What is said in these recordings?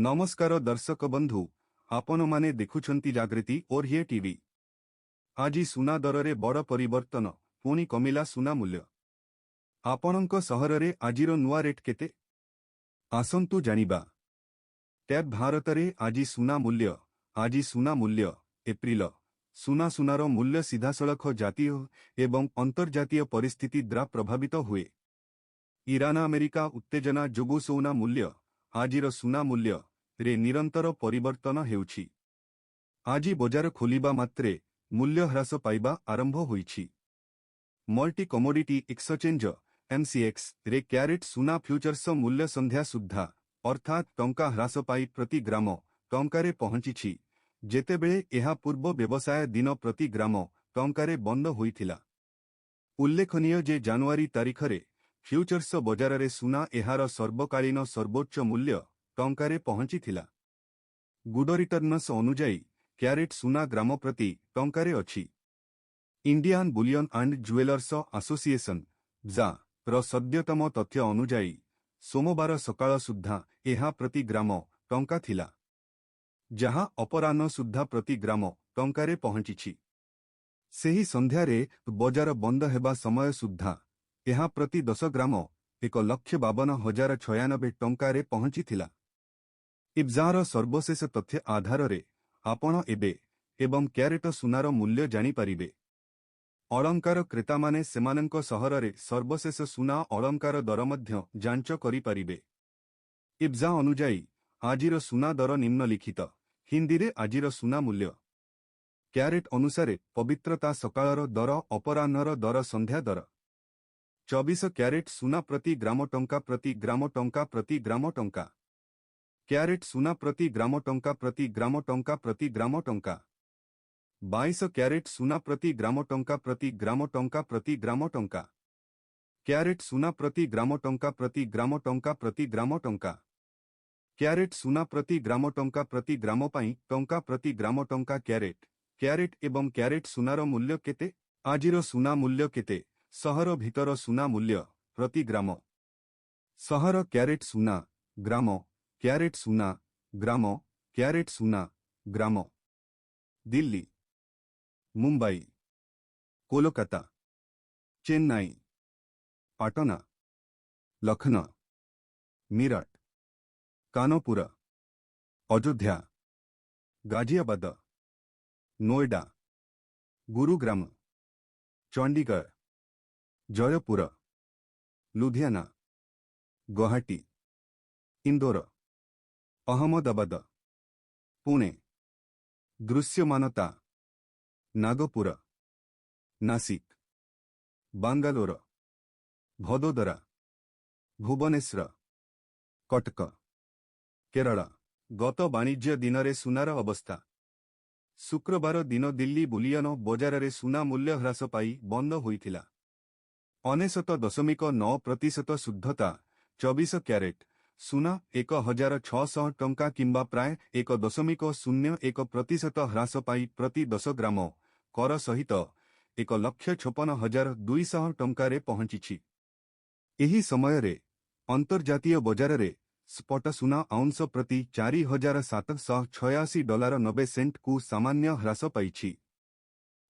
नमस्कार दर्शक बंधु आपण माने देखुछंती जागृति और ये टीवी। आज सुना दर में बड़ परिवर्तन पुणी कमिला सुना मूल्य। आपणक सहर रे आजिर नुआ रेट केते आसंतु जानिबा। टैब भारत रे आज सुना मूल्य एप्रिल सुनार मूल्य सीधासलख जातीय एवं अंतर्जातीय परिस्थिति द्वारा प्रभावित हुए। ईरान अमेरिका उत्तेजना जोगु सोना मूल्य आजिर सुना मूल्य रे निरंतर परिवर्तन हेउछि। आज बजार खोलिबा मात्रे मूल्य ह्रास पाइबा आरंभ होइछि। मल्टी कमोडिटी एक्सचेंज एमसीएक्स रे क्यारेट सुना फ्यूचर्स मूल्य संध्या सुद्धा अर्थात टंका ह्रास पाई प्रति ग्राम टंकारे पहुंचिछि, जेतेबेले एहा पूर्व व्यवसाय दिन प्रति ग्राम टंकारे बंद होइथिला। उल्लेखनीय जे जनवरी तारिखरे फ्यूचर्स बजार रे सुना एहार सर्वकालीन सर्वोच्च मूल्य टंकारे पहुंचिथिला। गुड रिटर्नस अनुजाई क्यारेट सुना ग्राम प्रति टंकारे अछि। Indian Boolean and jewellers association जा ର ସଦ୍ୟତମ ତଥ୍ୟ ଅନୁଯାୟୀ सोमवार ସକାଳ ସୁଦ୍ଧା ଏହା ପ୍ରତି ଗ୍ରାମ ଟଙ୍କା ଥିଲା, ଯାହା ଅପରାହ୍ନ ସୁଦ୍ଧା ପ୍ରତି ଗ୍ରାମ ଟଙ୍କାରେ ପହଞ୍ଚିଛି। ସେହି ସନ୍ଧ୍ୟାରେ ବଜାର ବନ୍ଦ ହେବା ସମୟ ସୁଦ୍ଧା ଏହା ପ୍ରତି 10 ଗ୍ରାମ 1,52,096 ଟଙ୍କାରେ ପହଞ୍ଚିଥିଲା। ଇବ୍ଜାର ସର୍ବଶେଷ ତଥ୍ୟ ଆଧାରରେ ଆପଣ ଏବେ ଏବଂ କ୍ୟାରେଟ ସୁନାର ମୂଲ୍ୟ ଜାଣିପାରିବେ। अलंकार क्रेता माने सेमानंक सहररे सर्वशेष सुना अलंकार दर मध्य जांच करिपारिबे। इब्जा अनुजाई आजिर सुना दर निम्नलिखित। हिंदी रे आजिर सुना मूल्य क्यारेट अनुसारे पवित्रता सकाळर दर अपराह्नर दर संध्या दर। 24 क्यारेट सुना प्रति ग्राम टंका प्रति ग्राम टंका प्रति ग्राम टंका। क्यारेट सुना प्रति ग्राम टंका प्रति ग्राम टंका प्रति ग्राम टंका। 22 क्यारेट सुना प्रति ग्राम टंका प्रति ग्राम टंका प्रति ग्राम टंका। क्यारेट सुना प्रति ग्राम टंका प्रति ग्राम टंका प्रति ग्राम टंका। क्यारेट सुना प्रति ग्राम टंका प्रति ग्राम पाई टंका प्रति ग्राम टंका। क्यारेट एवं क्यारेट सुनार मूल्य केते? आजिर सुना मूल्य केते? सहर भीतर सुना मूल्य प्रति ग्राम। सहर क्यारेट सुना ग्राम क्यारेट सुना ग्राम क्यारेट सुना ग्राम। दिल्ली, मुंबई, कोलकाता, चेन्नई, पाटना, लखनऊ, मीरठ, कानपुर, अयोध्या, गाजियाबाद, नोएडा, गुरुग्राम, चंडीगढ़, जयपुर, लुधियाना, गुवाहाटी, इंदौर, अहमदाबाद, पुणे, दृश्यमानता, नागपुर, नासिक, बांगालोर, भदोदरा, भुवनेश्वर, कटक, केरल। गत वाणिज्य दिनरे सुनार अवस्था। शुक्रवार दिन दिल्ली बुलियन बजार रे सुना मूल्य ह्रास पाई बंद होइथिला। 99.9% शुद्धता 24 क्यारेट सुना 1,600 टंका किंबा प्राय 1.01% ह्रास पाई प्रति 10 ग्राम कर सहित 1,56,200 टंकारे पहुंचिछि। एही समय रे अंतर्जातीय बजार रे स्पॉट सुना आउंस प्रति $4,786.90 को सामान्य ह्रास पाइछि।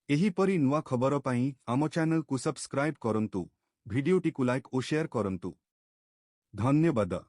एहीपरि नुआ खबर पाई आम चैनल को सब्सक्राइब करंतु, वीडियोटी को लाइक और शेयर करंतु। धन्यवाद।